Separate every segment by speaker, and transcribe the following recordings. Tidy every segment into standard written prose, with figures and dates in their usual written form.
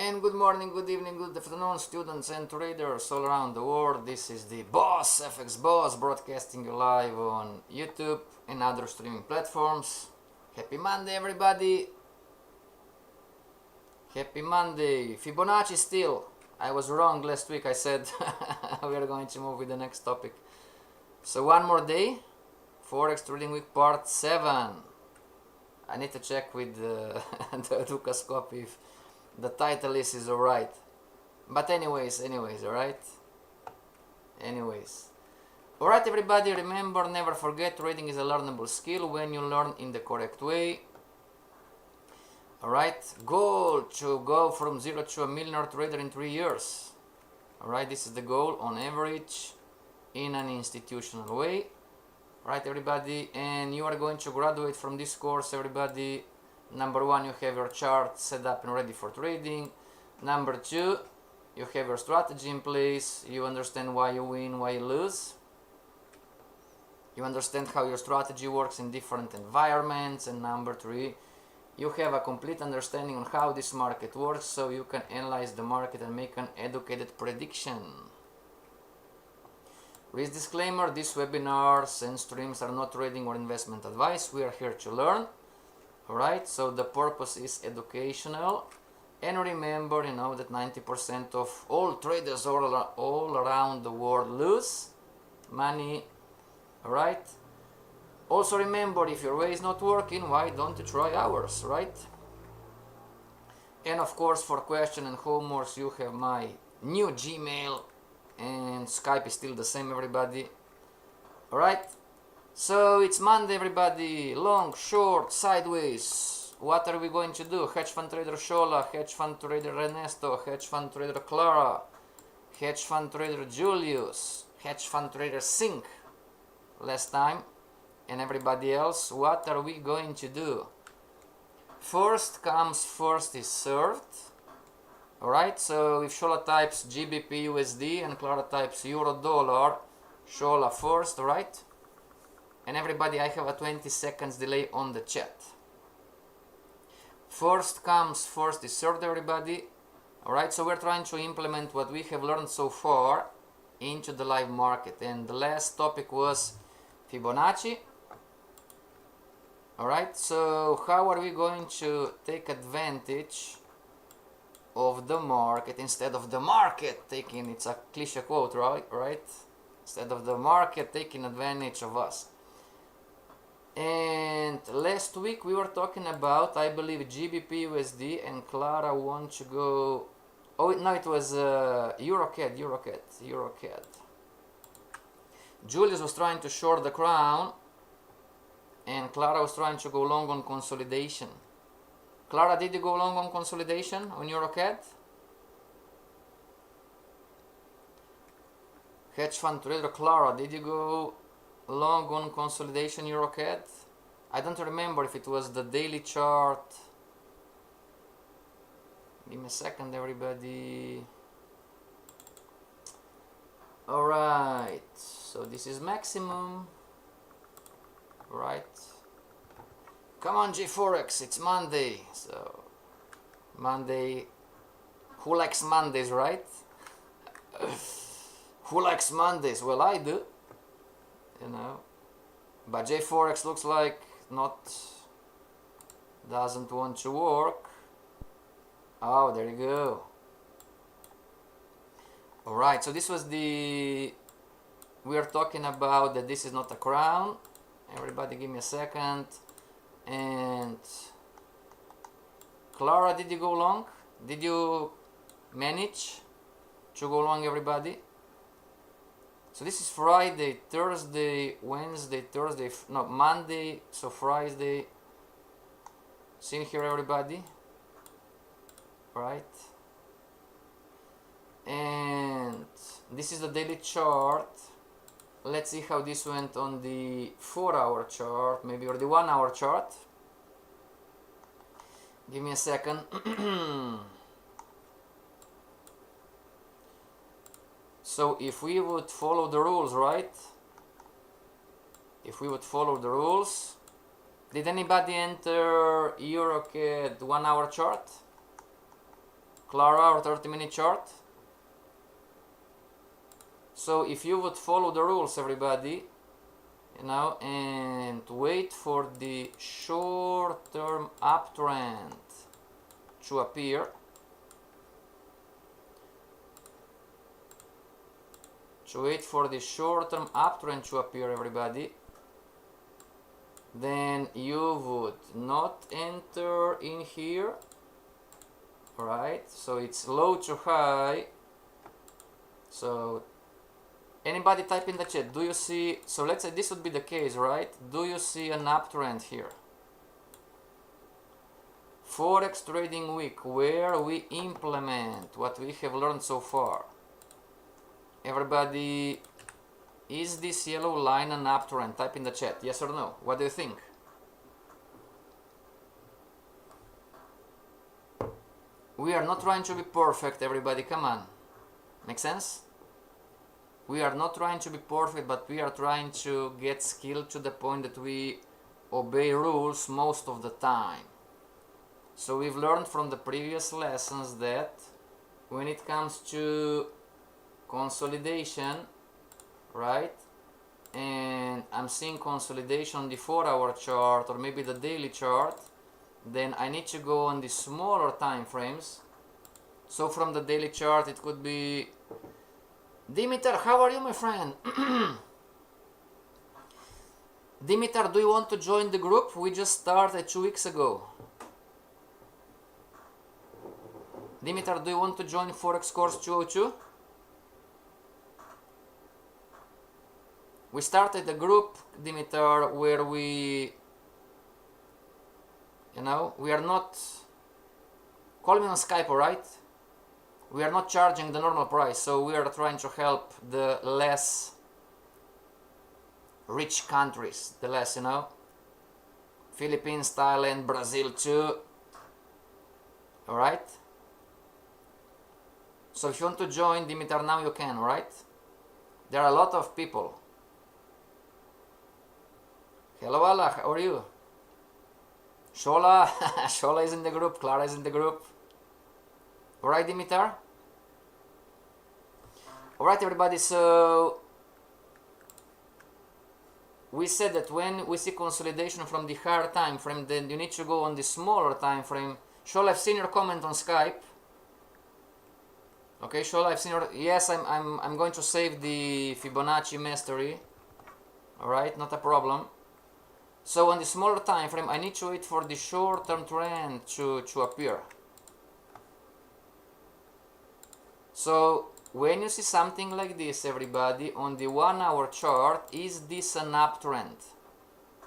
Speaker 1: And good morning, good evening, good afternoon, students and traders all around the world. This is the Boss, FX Boss, broadcasting you live on YouTube and other streaming platforms. Happy Monday, everybody. Happy Monday. Fibonacci still. I was wrong last week. I said we are going to move with the next topic. So one more day. Forex Trading Week Part 7. I need to check with the Dukascope if the title is alright. But anyways, alright? Alright everybody, remember, never forget, trading is a learnable skill when you learn in the correct way. Alright, goal to go from 0 to a millionaire trader in 3 years. Alright, this is the goal on average in an institutional way. Alright everybody, and you are going to graduate from this course, everybody. Number 1, you have your chart set up and ready for trading. Number 2, you have your strategy in place. You understand why you win, why you lose. You understand how your strategy works in different environments. And number 3, you have a complete understanding on how this market works, so you can analyze the market and make an educated prediction. With disclaimer, these webinars and streams are not trading or investment advice. We are here to learn. Alright, so the purpose is educational, and remember, that 90% of all traders all around the world lose money. Alright, also remember, if your way is not working, why don't you try ours, right? And of course, for question and homeworks, you have my new Gmail, and Skype is still the same, everybody. Alright, so it's Monday, everybody. Long, short, sideways. What are we going to do? Hedge fund trader Shola, hedge fund trader Ernesto, hedge fund trader Clara, hedge fund trader Julius, hedge fund trader Sink last time, and everybody else. What are we going to do? First comes first is served. Alright, so if Shola types GBP USD and Clara types Euro Dollar, Shola first, right? And everybody, I have a 20 seconds delay on the chat. First comes first is served, everybody. Alright, so we're trying to implement what we have learned so far into the live market. And the last topic was Fibonacci. Alright, so how are we going to take advantage of the market instead of the market taking, it's a cliche quote, right? Instead of the market taking advantage of us. And last week we were talking about, I believe, GBP USD, and Clara wants to go, oh no, it was EuroCAD. Julius was trying to short the crown, and Clara was trying to go long on consolidation. Clara, did you go long on consolidation on EuroCAD? Hedge fund trader Clara, did you go long on consolidation EuroCAD? I don't remember if it was the daily chart. Give me a second, everybody. Alright, so this is maximum. Right. Come on, J4X, it's Monday. So, Monday. Who likes Mondays, right? Who likes Mondays? Well, I do. But J4X looks like doesn't want to work. Oh, there you go. Alright, so this was we are talking about that this is not a crown. Everybody give me a second. And Clara, did you go long? Did you manage to go long, everybody? So this is Friday, Thursday, Wednesday, Thursday, no, Monday, so Friday. See here, everybody? Right? And this is the daily chart. Let's see how this went on the 4-hour chart, maybe, or the 1-hour chart. Give me a second. So if we would follow the rules, right? If we would follow the rules, did anybody enter EuroCAD 1-hour chart? Clara, our 30-minute chart. So if you would follow the rules, everybody, you know, and wait for the short-term uptrend to appear, everybody, then you would not enter in here, right? So it's low to high. So anybody type in the chat, do you see, so let's say this would be the case, right? Do you see an uptrend here? Forex trading week, where we implement what we have learned so far. Everybody, is this yellow line an uptrend? Type in the chat, yes or no. What do you think? We are not trying to be perfect, everybody, come on. Make sense? We are not trying to be perfect, but we are trying to get skilled to the point that we obey rules most of the time. So we've learned from the previous lessons that when it comes to consolidation, right, and I'm seeing consolidation on the 4-hour chart or maybe the daily chart, then I need to go on the smaller time frames. So from the daily chart it could be, Dimitar, how are you, my friend? Dimitar, do you want to join the group? We just started 2 weeks ago. Dimitar, do you want to join Forex course 202? We started a group, Dimitar, where we, you know, we are not, call me on Skype, alright? We are not charging the normal price, so we are trying to help the less rich countries, the less, you know, Philippines, Thailand, Brazil too, alright? So if you want to join Dimitar now, you can, alright? There are a lot of people. Hello Allah, how are you? Shola, Shola is in the group, Clara is in the group. Alright, Dimitar? Alright, everybody, so we said that when we see consolidation from the higher time frame, then you need to go on the smaller time frame. Shola, I've seen your comment on Skype. Okay, Shola, I've seen your, yes, I'm going to save the Fibonacci mastery. Alright, not a problem. So on the smaller time frame, I need to wait for the short-term trend to appear. So when you see something like this, everybody, on the 1-hour chart, is this an uptrend?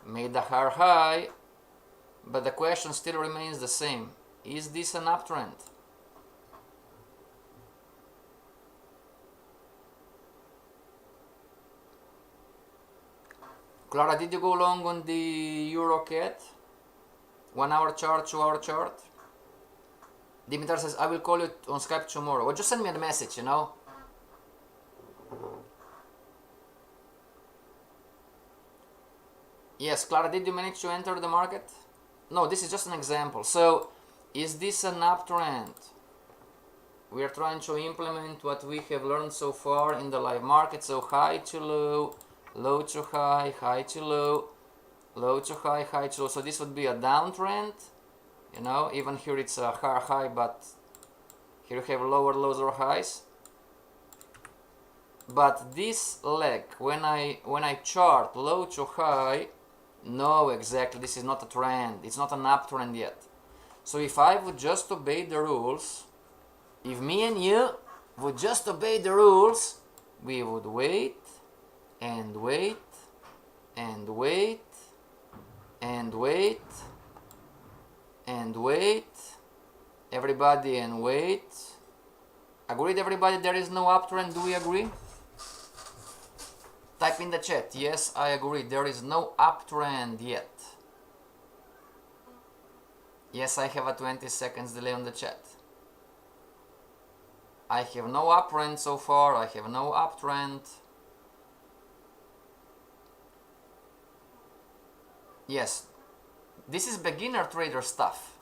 Speaker 1: Made a higher high, but the question still remains the same. Is this an uptrend? Clara, did you go long on the EuroCAD? 1-hour chart, 2-hour chart? Dimitar says, I will call you on Skype tomorrow. Well, just send me a message, you know. Yes, Clara, did you manage to enter the market? No, this is just an example. So, is this an uptrend? We are trying to implement what we have learned so far in the live market. So, high to low, low to high, high to low, low to high, high to low. So this would be a downtrend, you know, even here it's a higher high, but here you have lower lows or highs. But this leg, when I chart low to high, no, exactly, this is not a trend, it's not an uptrend yet. So if I would just obey the rules, if me and you would just obey the rules, we would wait and wait and wait and wait and wait, everybody, and wait. Agreed, everybody? There is no uptrend. Do we agree? Type in the chat. Yes, I agree. There is no uptrend yet. Yes, I have a 20 seconds delay on the chat. I have no uptrend so far. I have no uptrend. Yes, this is beginner trader stuff.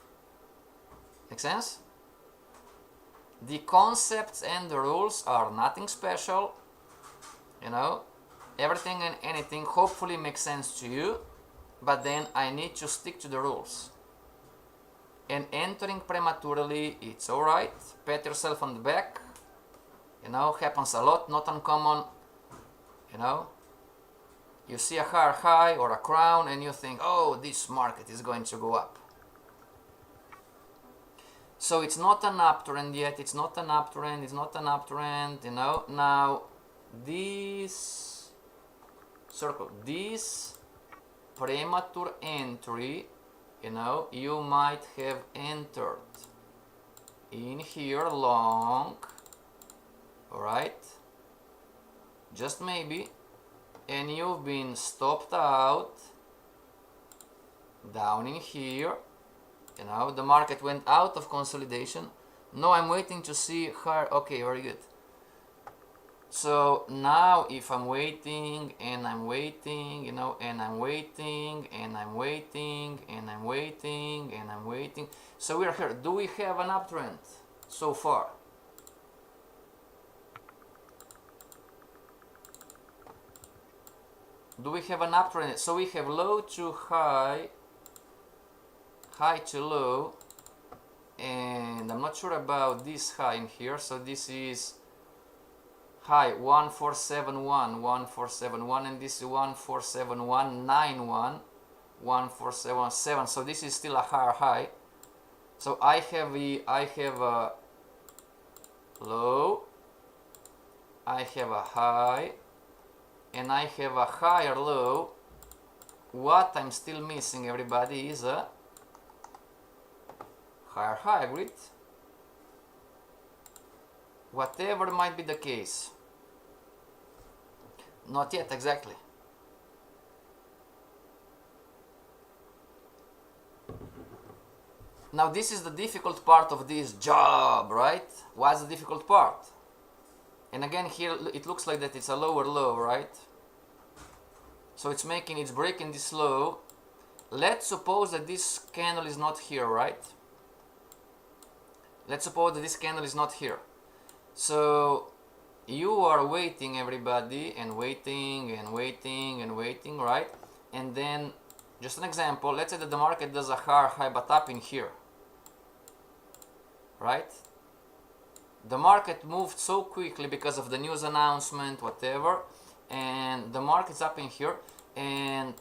Speaker 1: Make sense? The concepts and the rules are nothing special, you know, everything and anything hopefully makes sense to you, but then I need to stick to the rules. And entering prematurely, it's alright, pat yourself on the back, you know, happens a lot, not uncommon, you know. You see a higher high or a crown and you think, oh, this market is going to go up. So it's not an uptrend yet, it's not an uptrend, it's not an uptrend, you know. Now, this circle, this premature entry, you know, you might have entered in here long, alright, just maybe, and you've been stopped out down in here, you know, the market went out of consolidation. No, I'm waiting to see higher. Okay, very good. So now if I'm waiting and I'm waiting, you know, and I'm waiting and I'm waiting and I'm waiting and I'm waiting, so we're here. Do we have an uptrend so far? Do we have an uptrend? So we have low to high, high to low, and I'm not sure about this high in here. So this is high 1471, 1471, and this is 147191, 1477. So this is still a higher high. So I have a low, I have a high, and I have a higher low. What I'm still missing, everybody, is a higher high, agreed? Whatever might be the case. Not yet, exactly. Now this is the difficult part of this job, right? What's the difficult part? And again, here it looks like that it's a lower low, right? So it's breaking this low. Let's suppose that this candle is not here, right? Let's suppose that this candle is not here. So you are waiting, everybody, and waiting and waiting and waiting, right? And then, just an example, let's say that the market does a higher high but up in here, right? The market moved so quickly because of the news announcement, whatever, and the market's up in here, and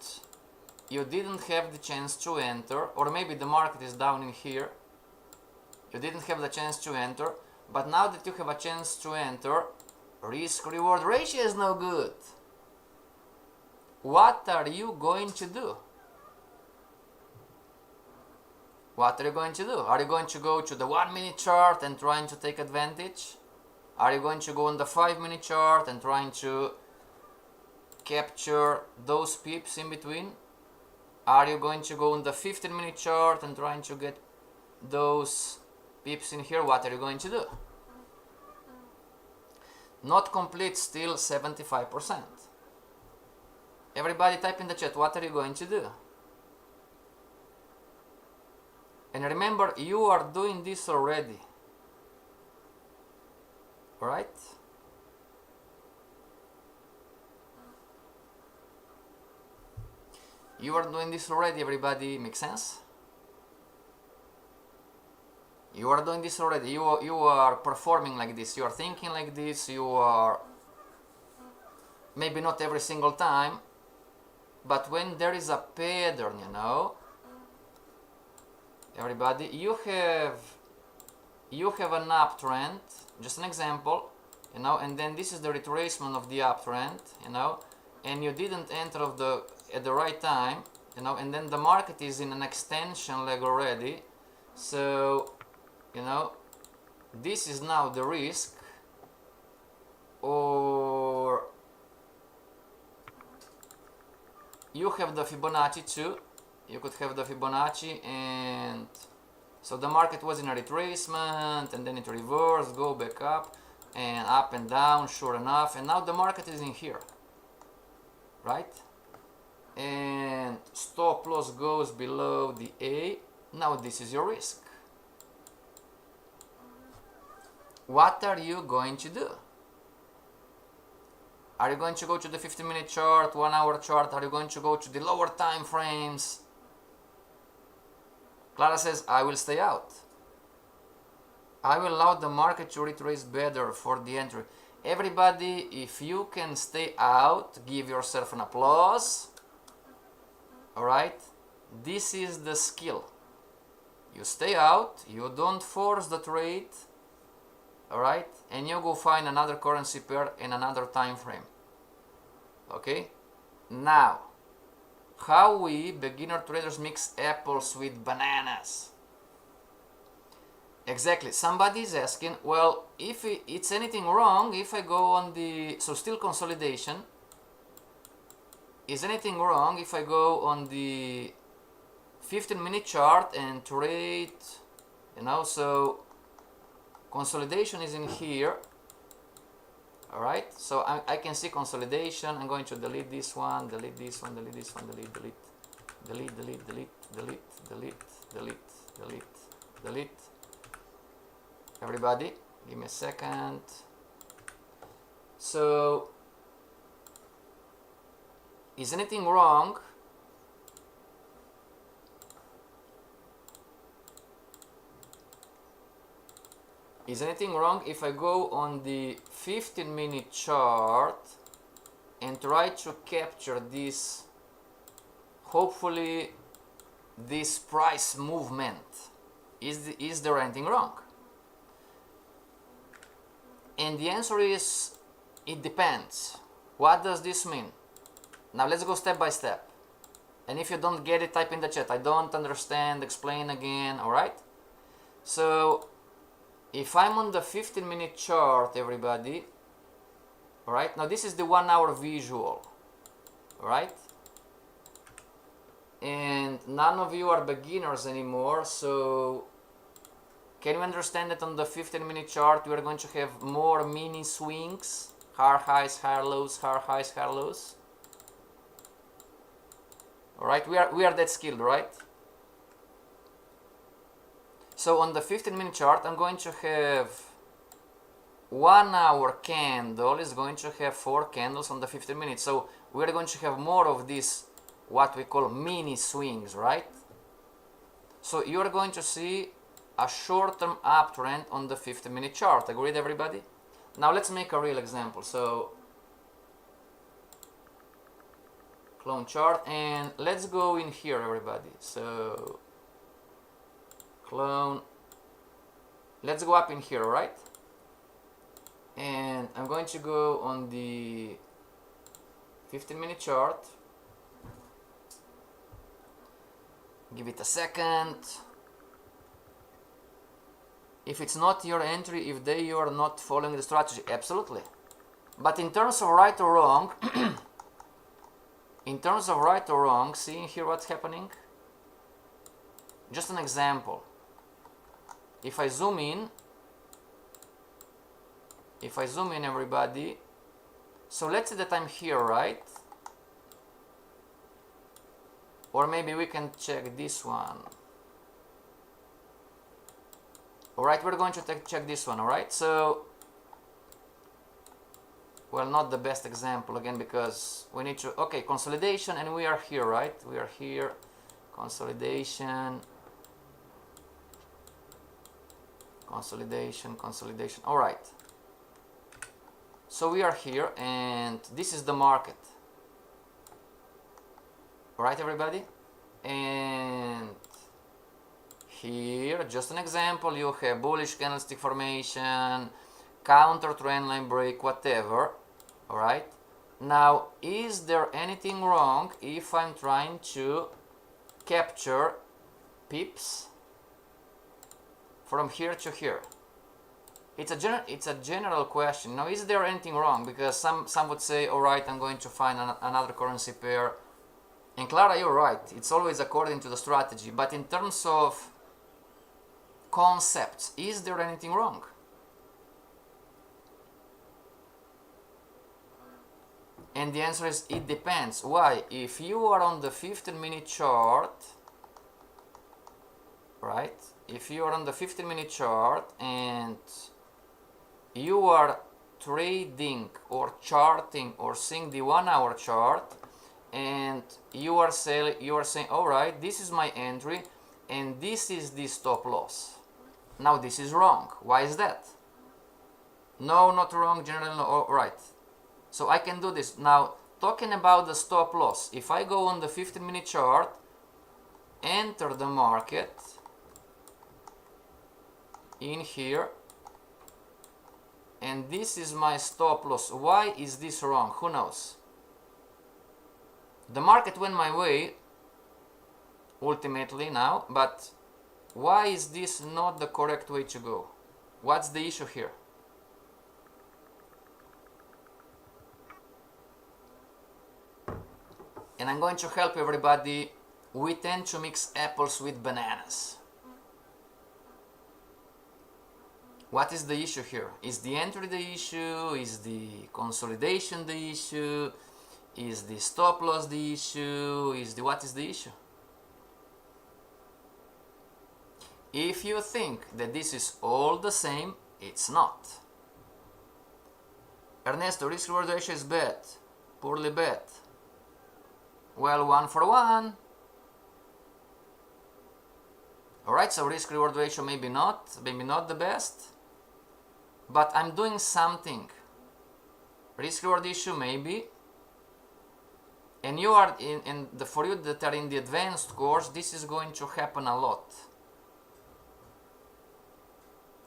Speaker 1: you didn't have the chance to enter, or maybe the market is down in here. You didn't have the chance to enter, but now that you have a chance to enter, risk-reward ratio is no good. What are you going to do? What are you going to do? Are you going to go to the 1 minute chart and trying to take advantage? Are you going to go on the 5 minute chart and trying to capture those pips in between? Are you going to go on the 15 minute chart and trying to get those pips in here? What are you going to do? Not complete, still 75%. Everybody type in the chat, what are you going to do? And remember, you are doing this already. Alright? You are doing this already, everybody. Make sense? You are doing this already. You are performing like this. You are thinking like this. You are, maybe not every single time, but when there is a pattern, you know, everybody, you have an uptrend, just an example, you know, and then this is the retracement of the uptrend, you know, and you didn't enter at the right time, you know, and then the market is in an extension leg already. So, you know, this is now the risk, or you have the Fibonacci too. You could have the Fibonacci, and so the market was in a retracement, and then it reversed, go back up and down, sure enough, and now the market is in here, right? And stop loss goes below the A. Now this is your risk. what are you going to do? Are you going to go to the 15-minute chart, 1-hour chart? Are you going to go to the lower time frames? Clara says, I will stay out. I will allow the market to retrace better for the entry. Everybody, if you can stay out, give yourself an applause. Alright? This is the skill. You stay out, you don't force the trade, alright? And you go find another currency pair in another time frame. Okay? Now, how we beginner traders mix apples with bananas? Exactly. Somebody is asking, well, if it's anything wrong if I go on the, so still consolidation, is anything wrong if I go on the 15-minute chart and trade, you know, so consolidation is in here, alright, so I can see consolidation. I'm going to delete this one, delete this one, delete this one, delete, delete, delete, delete, delete, delete, delete, delete, delete, delete. Everybody, give me a second. So, is anything wrong? Is anything wrong if I go on the 15-minute chart and try to capture this, hopefully, this price movement? Is there anything wrong? And the answer is, it depends. What does this mean? Now let's go step by step. And if you don't get it, type in the chat. I don't understand, explain again, alright? So, if I'm on the 15-minute chart, everybody, alright? Now this is the 1-hour visual, alright? And none of you are beginners anymore, so can you understand that on the 15-minute chart we are going to have more mini swings? Higher highs, higher lows, higher highs, higher lows. Alright, we are that skilled, right? So on the 15-minute chart I'm going to have 1-hour candle is going to have 4 candles on the 15 minutes. So we are going to have more of these, what we call mini swings, right? So you are going to see a short-term uptrend on the 15-minute chart. Agreed, everybody? Now let's make a real example. So clone chart, and let's go in here, everybody. So clone, let's go up in here, right? And I'm going to go on the 15-minute chart. Give it a second. If it's not your entry, if you are not following the strategy, absolutely. But in terms of right or wrong, in terms of right or wrong, seeing here what's happening. Just an example. If I zoom in, everybody, so let's say that I'm here, right? Or maybe we can check this one. Alright, we're going to check this one, alright? So, well, not the best example again because we need to, okay, consolidation, and we are here, right? We are here, consolidation, consolidation, consolidation, alright. So we are here, and this is the market. Alright, everybody? And here, just an example, you have bullish candlestick formation, counter trend line break, whatever. Alright? Now, is there anything wrong if I'm trying to capture pips from here to here? It's a general question. Now, is there anything wrong? Because some would say, alright, I'm going to find another currency pair. And Clara, you're right. It's always according to the strategy. But in terms of concepts, is there anything wrong? And the answer is, it depends. Why? If you are on the 15-minute chart, right? If you are on the 15-minute chart and you are trading or charting or seeing the 1 hour chart, and you are saying, all right, this is my entry and this is the stop loss. Now this is wrong. Why is that? No, not wrong, generally no. All right. So I can do this. Now, talking about the stop loss, if I go on the 15-minute chart, enter the market in here, and this is my stop loss. Why is this wrong? Who knows? The market went my way ultimately now, but why is this not the correct way to go? What's the issue here? And I'm going to help everybody. We tend to mix apples with bananas. What is the issue here? Is the entry the issue? Is the consolidation the issue? Is the stop loss the issue? What is the issue? If you think that this is all the same, it's not. Ernesto, risk reward ratio is bad. Poorly bet. Well, 1 for 1. Alright, so risk reward ratio maybe not the best. But I'm doing something. Risk reward issue maybe. And you are for you that are in the advanced course, this is going to happen a lot.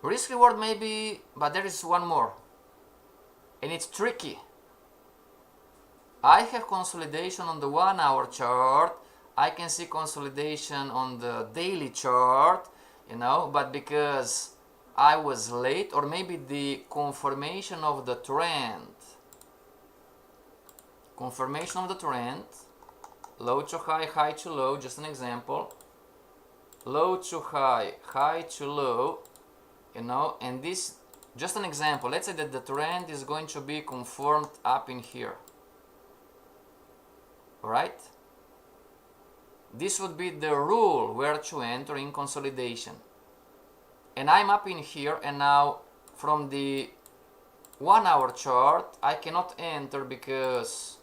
Speaker 1: Risk reward maybe, but there is one more. And it's tricky. I have consolidation on the 1 hour chart. I can see consolidation on the daily chart, but because I was late, or maybe the confirmation of the trend. Confirmation of the trend, low to high, high to low, just an example. Low to high, high to low, and this, just an example. Let's say that the trend is going to be confirmed up in here. Alright? This would be the rule where to enter in consolidation. And I'm up in here, and now from the 1 hour chart, I cannot enter because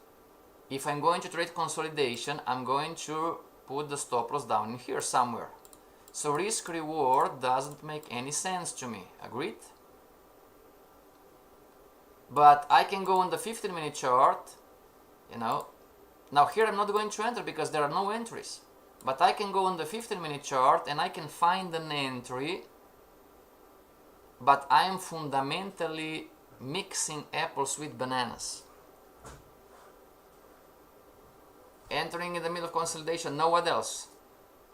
Speaker 1: if I'm going to trade consolidation, I'm going to put the stop loss down in here somewhere. So risk reward doesn't make any sense to me. Agreed? But I can go on the 15-minute chart, Now here I'm not going to enter because there are no entries. But I can go on the 15-minute chart and I can find an entry, but I am fundamentally mixing apples with bananas. Entering in the middle of consolidation, no what else.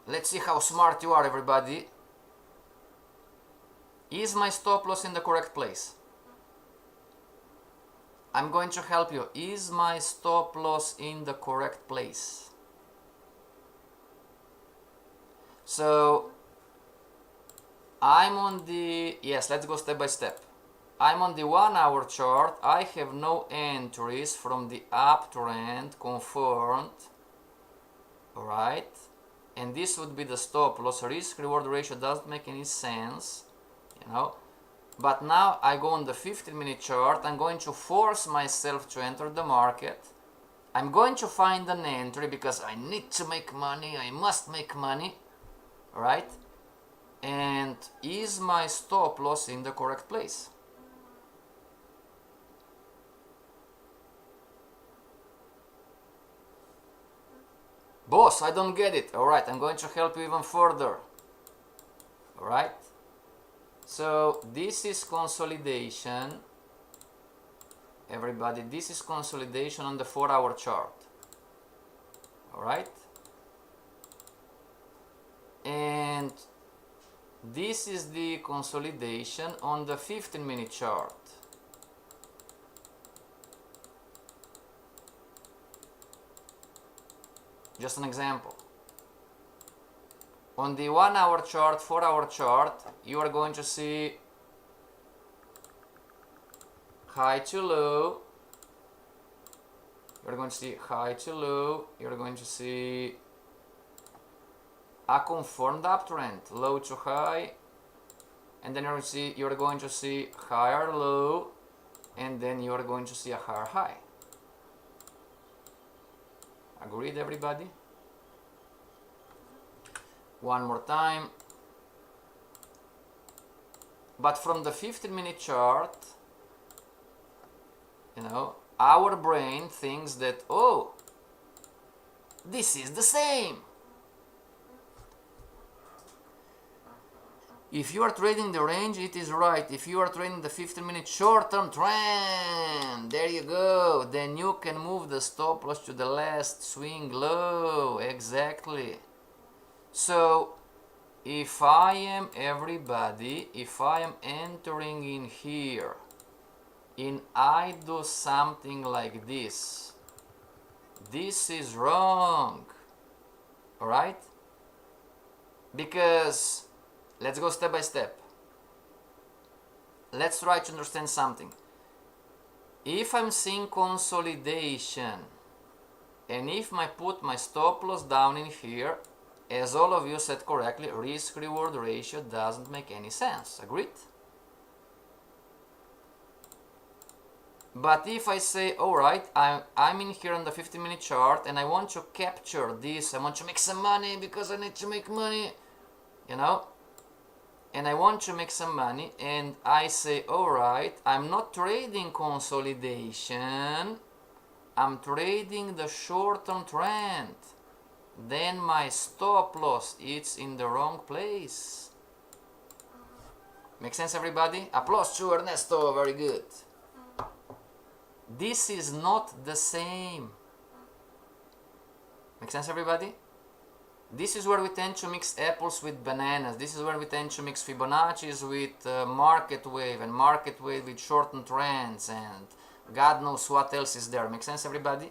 Speaker 1: Let's see how smart you are, everybody. Is my stop loss in the correct place? I'm going to help you. Is my stop loss in the correct place? So I'm on the, yes, let's go step by step. I'm on the 1 hour chart. I have no entries from the uptrend confirmed. Alright, and this would be the stop loss. Risk reward ratio doesn't make any sense, But now I go on the 15-minute chart. I'm going to force myself to enter the market. I'm going to find an entry because I need to make money. I must make money. Alright? And is my stop loss in the correct place? Boss, I don't get it. Alright, I'm going to help you even further. Alright? So this is consolidation. Everybody, this is consolidation on the 4 hour chart. Alright? And this is the consolidation on the 15-minute chart. Just an example. On the 1 hour chart, 4 hour chart, you are going to see high to low. You're going to see high to low. You're going to see a confirmed uptrend, low to high, and then you're going to see higher low, and then you're going to see a higher high. Agreed, everybody? One more time. But from the 15-minute chart, you know, our brain thinks that, oh, this is the same. If you are trading the range, it is right. If you are trading the 15-minute short-term trend, there you go. Then you can move the stop loss to the last swing low. Exactly. So, if I am entering in here, and I do something like this is wrong. Alright? Because, let's go step by step. Let's try to understand something. If I'm seeing consolidation, and if I put my stop loss down in here, as all of you said correctly, risk-reward ratio doesn't make any sense. Agreed? But if I say, alright, I'm in here on the 15-minute chart and I want to capture this, I want to make some money because I need to make money, you know, and I want to make some money, and I say, alright, I'm not trading consolidation, I'm trading the short-term trend. Then my stop loss is in the wrong place. Make sense, everybody? Applause to Ernesto, very good. This is not the same. Make sense, everybody? This is where we tend to mix apples with bananas. This is where we tend to mix Fibonacci's with market wave, and market wave with short-term trends, and God knows what else is there. Make sense, everybody?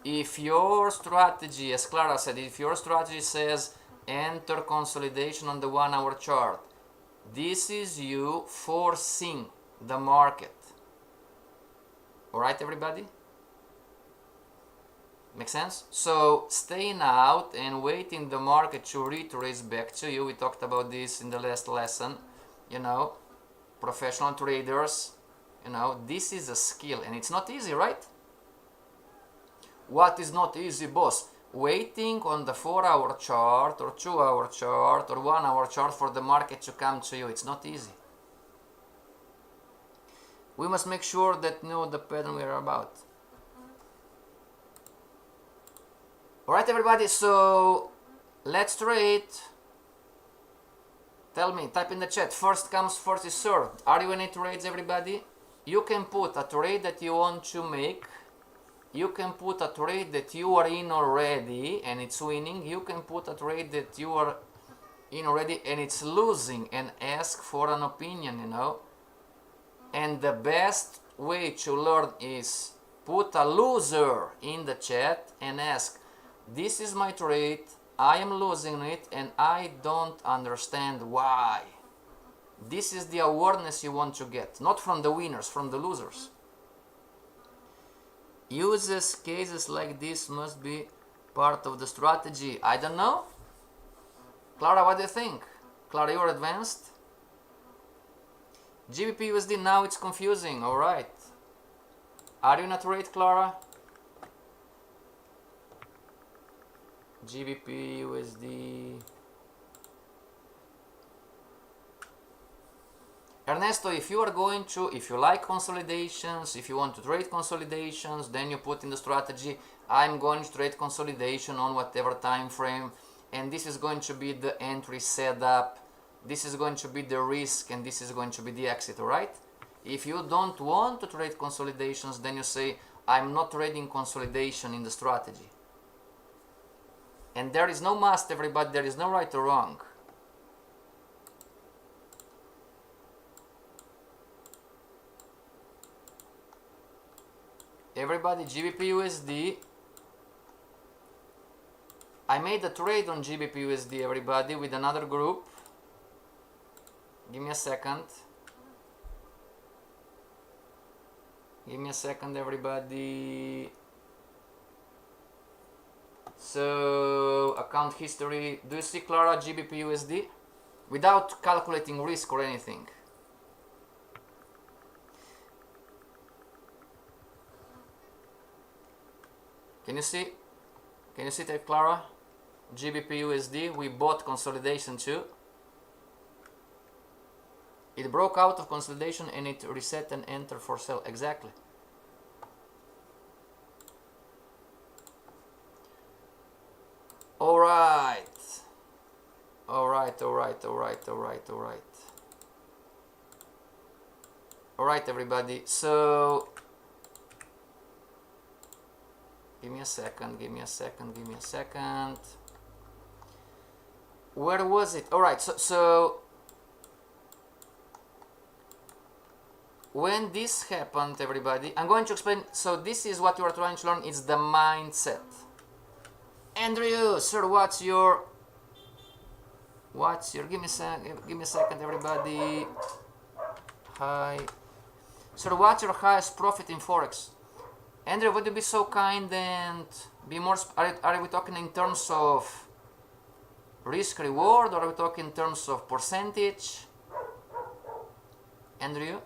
Speaker 1: If your strategy, as Clara said, if your strategy says enter consolidation on the 1-hour chart, this is you forcing the market. Alright, everybody? Make sense? So staying out and waiting the market to retrace back to you. We talked about this in the last lesson. You know, professional traders, you know, this is a skill and it's not easy, right? What is not easy, boss? Waiting on the 4-hour chart or 2-hour chart or 1-hour chart for the market to come to you. It's not easy. We must make sure that we know the pattern we are about. Alright, everybody, so let's trade. Tell me, type in the chat, first comes, first is served. Are you in any trades, everybody? You can put a trade that you want to make. You can put a trade that you are in already and it's winning. You can put a trade that you are in already and it's losing, and ask for an opinion, you know. And the best way to learn is put a loser in the chat and ask, this is my trade, I am losing it and I don't understand why. This is the awareness you want to get, not from the winners, from the losers. Uses cases like this must be part of the strategy. I don't know. Clara, what do you think? Clara, you're advanced? GBP USD, now it's confusing. Alright. Are you in a trade, Clara? GBP USD. Ernesto, if you like consolidations, if you want to trade consolidations, then you put in the strategy, I'm going to trade consolidation on whatever time frame, and this is going to be the entry setup, this is going to be the risk, and this is going to be the exit, alright? If you don't want to trade consolidations, then you say, I'm not trading consolidation in the strategy. And there is no must, everybody, there is no right or wrong. Everybody, GBP USD. I made a trade on GBP USD, everybody, with another group. Give me a second. Give me a second, everybody. So, account history. Do you see, Clara, GBP USD? without calculating risk or anything. Can you see? Can you see that, Clara? GBP USD, we bought consolidation too. It broke out of consolidation and it reset and enter for sell. Exactly. Alright. Alright, alright, alright, alright, alright. Alright, everybody. So give me a second, give me a second, give me a second. Where was it? Alright, so when this happened, everybody, I'm going to explain. So this is what you are trying to learn. It's the mindset. Andrew, sir, what's your give me a second, everybody. Hi. Sir, what's your highest profit in Forex? Andrew, would you be so kind and be more, are we talking in terms of risk reward, or are we talking in terms of percentage? Andrew?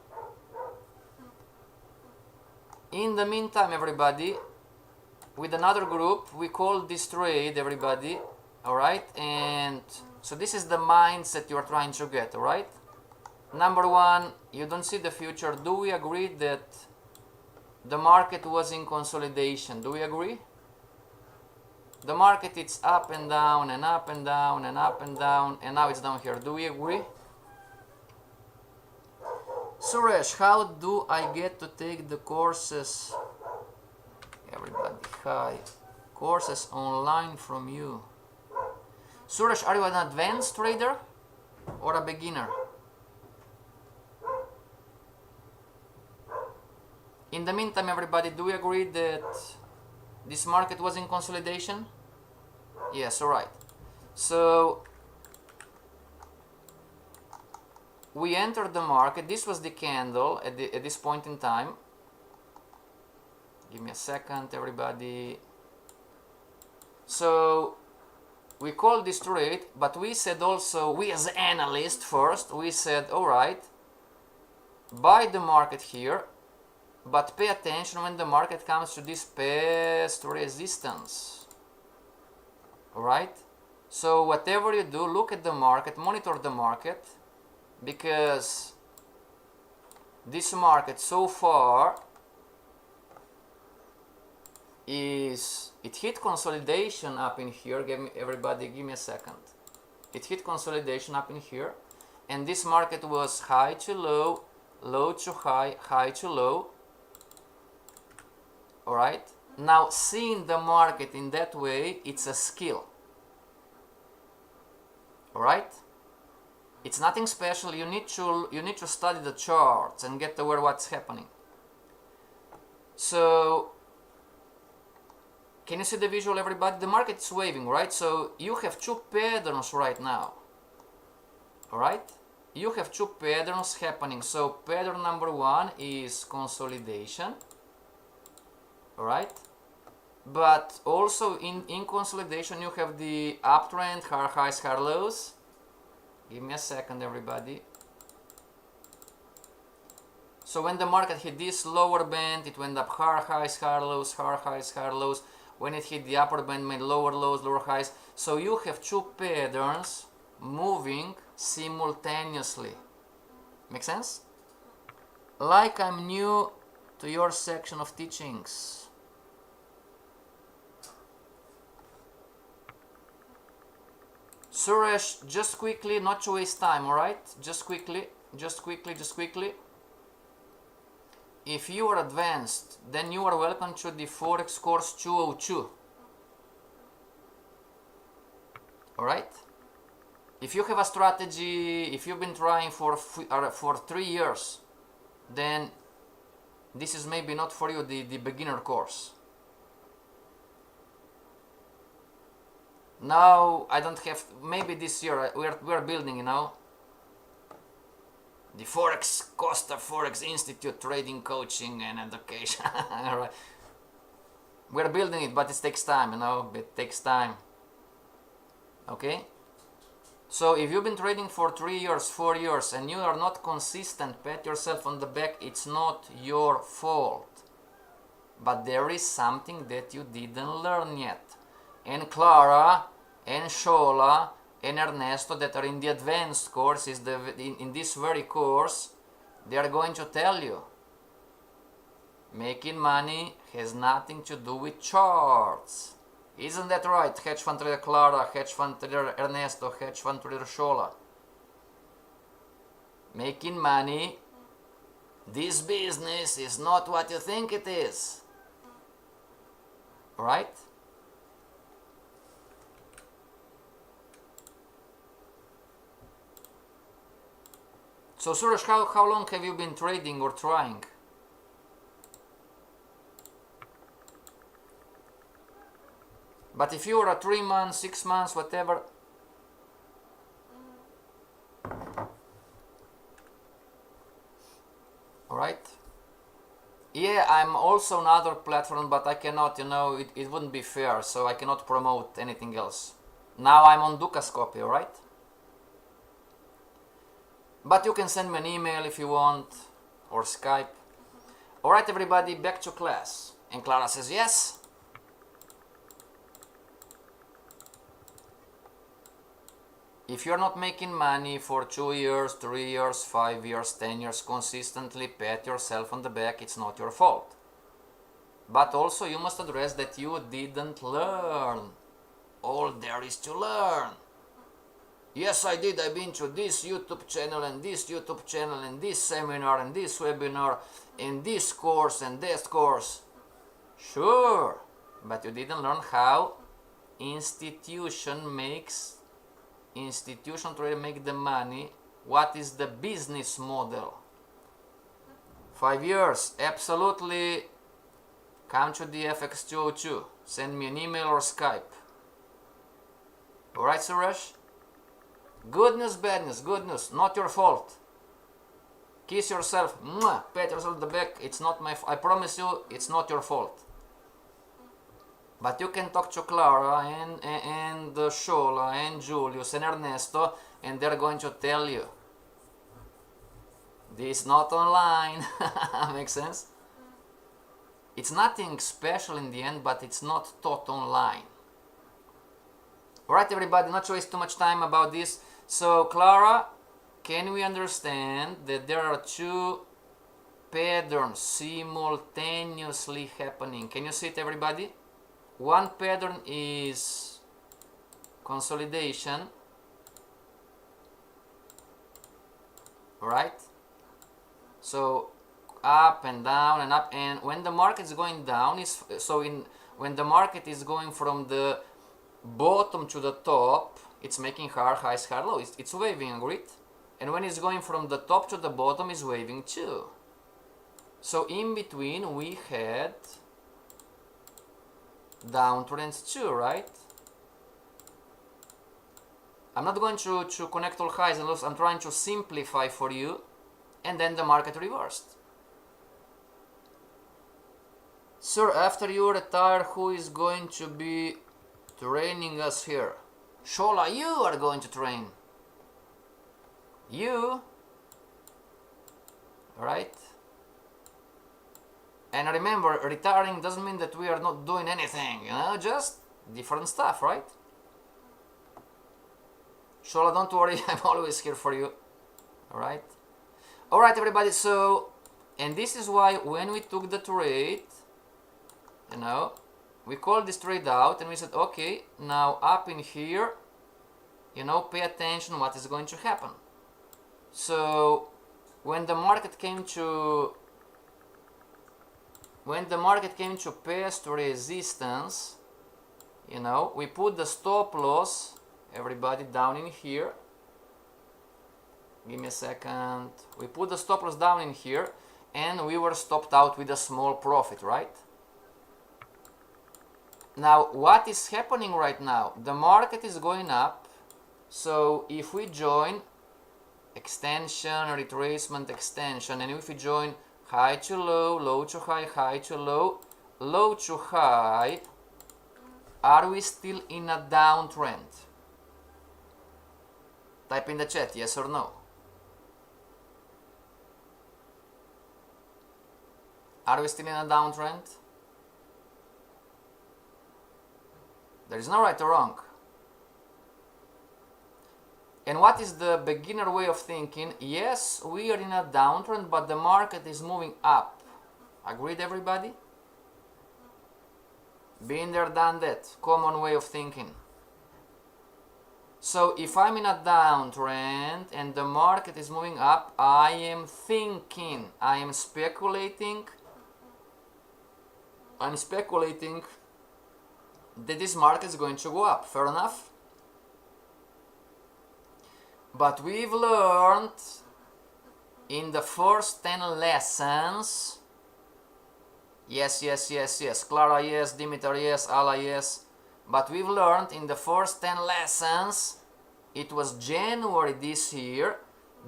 Speaker 1: In the meantime, everybody, with another group, we call this trade, everybody, alright? And so this is the mindset you are trying to get, alright? Number one, you don't see the future. Do we agree that the market was in consolidation? Do we agree? The market, it's up and down and up and down and up and down, and now it's down here. Do we agree? Suresh, how do I get to take the courses? Everybody, hi. Courses online from you. Suresh, are you an advanced trader or a beginner? In the meantime, everybody, do we agree that this market was in consolidation? Yes, alright. So we entered the market. This was the candle at this point in time. Give me a second, everybody. So we called this trade, but we said also, we as analysts first, we said, alright, buy the market here, but pay attention when the market comes to this past resistance. Alright? So whatever you do, look at the market, monitor the market, because this market so far it hit consolidation up in here. Everybody give me a second. It hit consolidation up in here, and this market was high to low, low to high, high to low. Alright, now seeing the market in that way, it's a skill. Alright, it's nothing special. You need to study the charts and get aware what's happening. So can you see the visual, everybody? The market is waving, right? So you have two patterns right now. Alright, you have two patterns happening. So pattern number one is consolidation. Alright, but also in consolidation you have the uptrend, higher highs, higher lows. Give me a second, everybody. So when the market hit this lower band, it went up higher highs, higher lows, higher highs, higher lows. When it hit the upper band, made lower lows, lower highs. So you have two patterns moving simultaneously. Make sense? Like I'm new to your section of teachings. Suresh, just quickly, not to waste time, alright? Just quickly. If you are advanced, then you are welcome to the Forex course 202. Alright? If you have a strategy, if you've been trying for 3 years, then this is maybe not for you, the beginner course. Now I don't have, maybe this year we're building, you know, the Forex Costa Forex Institute trading coaching and education. Alright, we're building it, but it takes time, you know, it takes time. Okay, So if you've been trading for 3 years, 4 years, and you are not consistent, pat yourself on the back. It's not your fault. But there is something that you didn't learn yet. And Clara and Shola and Ernesto that are in the advanced course, in this very course, they are going to tell you. Making money has nothing to do with charts. Isn't that right? Hedge fund trader Clara, hedge fund trader Ernesto, hedge fund trader Shola. Making money, this business is not what you think it is. Right? So Suresh, how long have you been trading or trying? But if you are 3 months, 6 months, whatever. Alright? Yeah, I'm also on other platform, but I cannot, it wouldn't be fair, so I cannot promote anything else. Now I'm on Dukascopy, alright? But you can send me an email if you want, or Skype. Alright everybody, back to class. And Clara says yes. If you're not making money for 2 years, 3 years, 5 years, 10 years consistently, pat yourself on the back, it's not your fault. But also you must address that you didn't learn all there is to learn. Yes, I did. I've been to this YouTube channel and this YouTube channel and this seminar and this webinar and this course and that course. Sure, but you didn't learn how institution to make the money. What is the business model? 5 years, absolutely. Come to the FX202. Send me an email or Skype. Alright, Suresh? Good news, bad news, good news, not your fault. Kiss yourself, mwah, pat yourself on the back. It's not my I promise you, it's not your fault. But you can talk to Clara and Shola and Julius and Ernesto, and they're going to tell you. This is not online. Makes sense? It's nothing special in the end, but it's not taught online. Alright everybody, not to waste too much time about this. So Clara, can we understand that there are two patterns simultaneously happening? Can you see it everybody? One pattern is consolidation, right? So up and down and up, and when the market is going down, when the market is going from the bottom to the top, it's making higher highs, higher lows. It's waving, agreed? And when it's going from the top to the bottom, it's waving too. So in between we had downtrends too, right? I'm not going to connect all highs and lows. I'm trying to simplify for you, and then the market reversed. Sir, after you retire, who is going to be training us here? Shola, you are going to train. You, right? And remember, retiring doesn't mean that we are not doing anything, just different stuff, right? Shola, don't worry, I'm always here for you, alright? Alright everybody, so, and this is why when we took the trade, we called this trade out and we said, okay, now up in here, pay attention what is going to happen. So, when the market came to pass to resistance, we put the stop loss, everybody, down in here. Give me a second. We put the stop loss down in here, and we were stopped out with a small profit, right? Now, what is happening right now? The market is going up, so if we join extension, retracement, extension, and if we join high to low, low to high, high to low, low to high, are we still in a downtrend? Type in the chat, yes or no. Are we still in a downtrend? There is no right or wrong. And what is the beginner way of thinking? Yes, we are in a downtrend, but the market is moving up. Agreed, everybody? Been there, done that. Common way of thinking. So if I'm in a downtrend and the market is moving up, I am thinking, I am speculating. I'm speculating that this market is going to go up. Fair enough? But we've learned in the first 10 lessons, yes, Clara, yes, Dimitar, yes, Ala, yes, but we've learned in the first 10 lessons, it was January this year,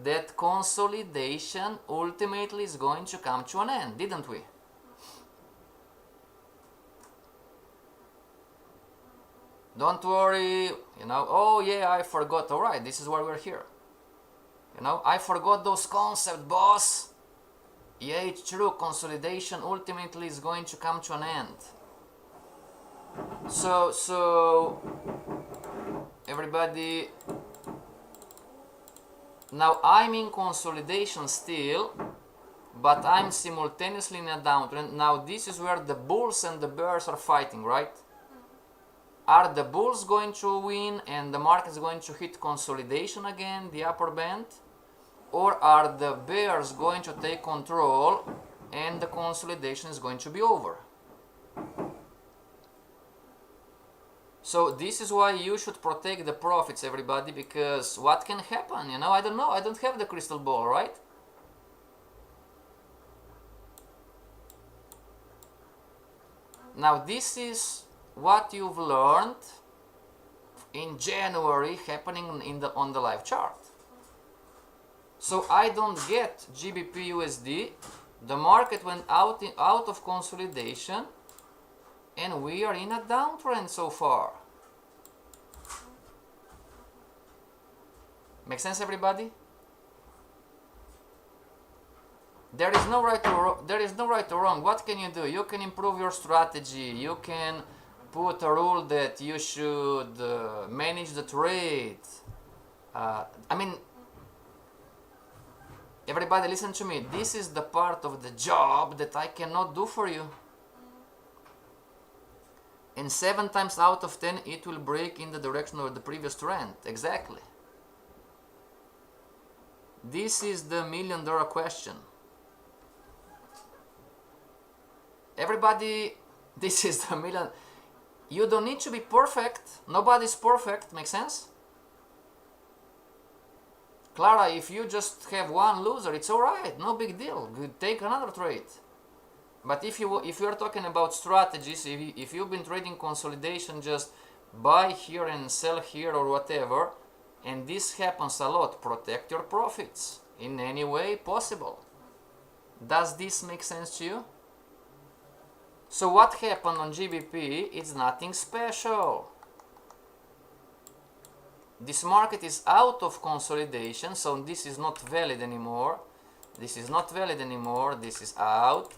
Speaker 1: that consolidation ultimately is going to come to an end, didn't we? Don't worry, oh yeah, I forgot, alright, this is why we're here. I forgot those concepts, boss. Yeah, it's true, consolidation ultimately is going to come to an end. So everybody, now I'm in consolidation still, but I'm simultaneously in a downtrend. Now this is where the bulls and the bears are fighting, right? Are the bulls going to win and the market is going to hit consolidation again, the upper band? Or are the bears going to take control and the consolidation is going to be over? So this is why you should protect the profits, everybody, because what can happen? I don't know. I don't have the crystal ball, right? Now this is what you've learned in January happening on the live chart. So I don't get GBP USD. The market went out of consolidation and we are in a downtrend so far. Make sense, everybody? There is no right or wrong. What can you do? You can improve your strategy. You can put a rule that you should manage the trade. Everybody listen to me. This is the part of the job that I cannot do for you. And 7 times out of 10 it will break in the direction of the previous trend. Exactly. This is the $1 million question. Everybody, this is the million. You don't need to be perfect. Nobody's perfect. Make sense? Clara, if you just have one loser, it's alright. No big deal. Take another trade. But if you are talking about strategies, if you've been trading consolidation, just buy here and sell here or whatever, and this happens a lot, protect your profits in any way possible. Does this make sense to you? So what happened on GBP is nothing special. This market is out of consolidation, so this is not valid anymore. This is not valid anymore. This is out.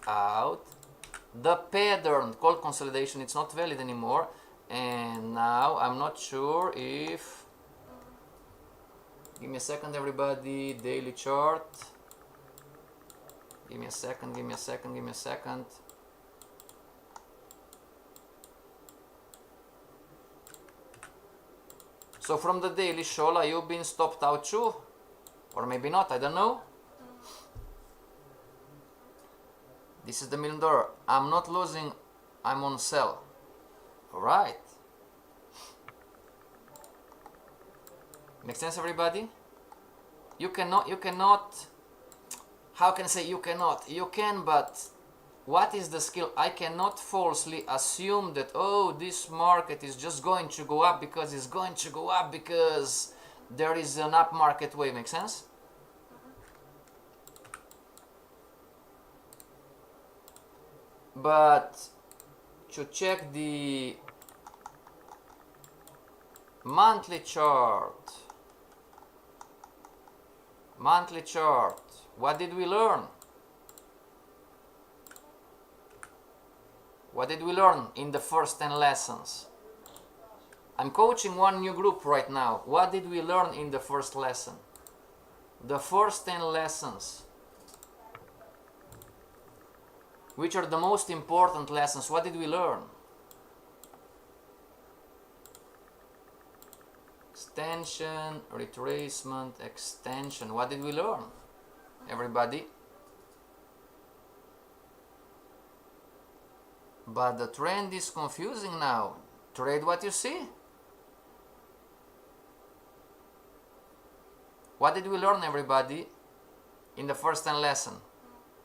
Speaker 1: The pattern called consolidation, it's not valid anymore. And now I'm not sure if... Give me a second, everybody. Daily chart. Give me a second. So from the daily, Shola, you've been stopped out too? Or maybe not, I don't know. This is the $1 million. I'm not losing, I'm on sell. Alright. Make sense, everybody? You cannot, how can I say you cannot? You can, but what is the skill? I cannot falsely assume that, oh, this market is just going to go up because it's going to go up because there is an up market wave. Make sense? But to check the monthly chart, Monthly chart. What did we learn? What did we learn in the first 10 lessons? I'm coaching one new group right now. What did we learn in the first lesson? The first 10 lessons. Which are the most important lessons? What did we learn? Extension, retracement, extension. What did we learn? Everybody? But the trend is confusing now. Trade what you see. What did we learn, everybody, in the first 10 lesson?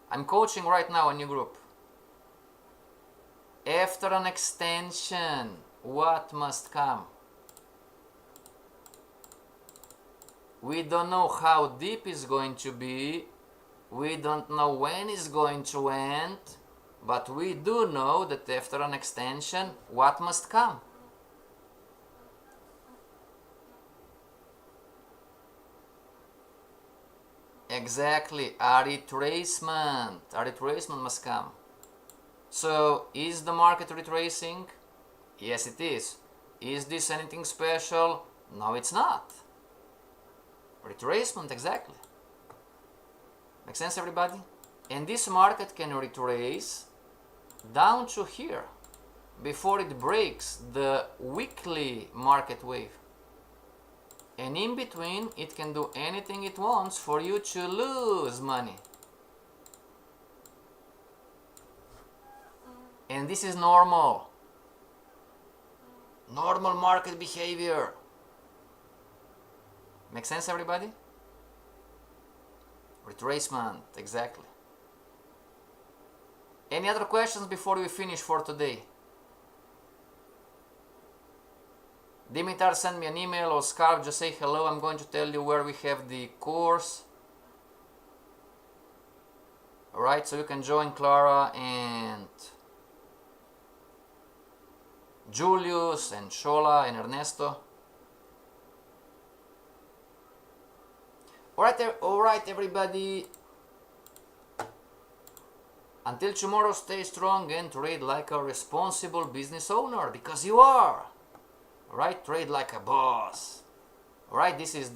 Speaker 1: I'm coaching right now a new group. After an extension, what must come? We don't know how deep it's going to be. We don't know when it's going to end. But we do know that after an extension, what must come? Exactly, a retracement. A retracement must come. So, is the market retracing? Yes, it is. Is this anything special? No, it's not. Retracement, exactly. Make sense, everybody? And this market can retrace down to here before it breaks the weekly market wave. And in between, it can do anything it wants for you to lose money. And this is normal. Normal market behavior. Make sense, everybody? Retracement, exactly. Any other questions before we finish for today? Dimitar, send me an email, or Scarf, just say hello. I'm going to tell you where we have the course. Alright, so you can join Clara and Julius and Shola and Ernesto. Alright, everybody. Until tomorrow, stay strong and trade like a responsible business owner, because you are. Alright, trade like a boss. Alright, this is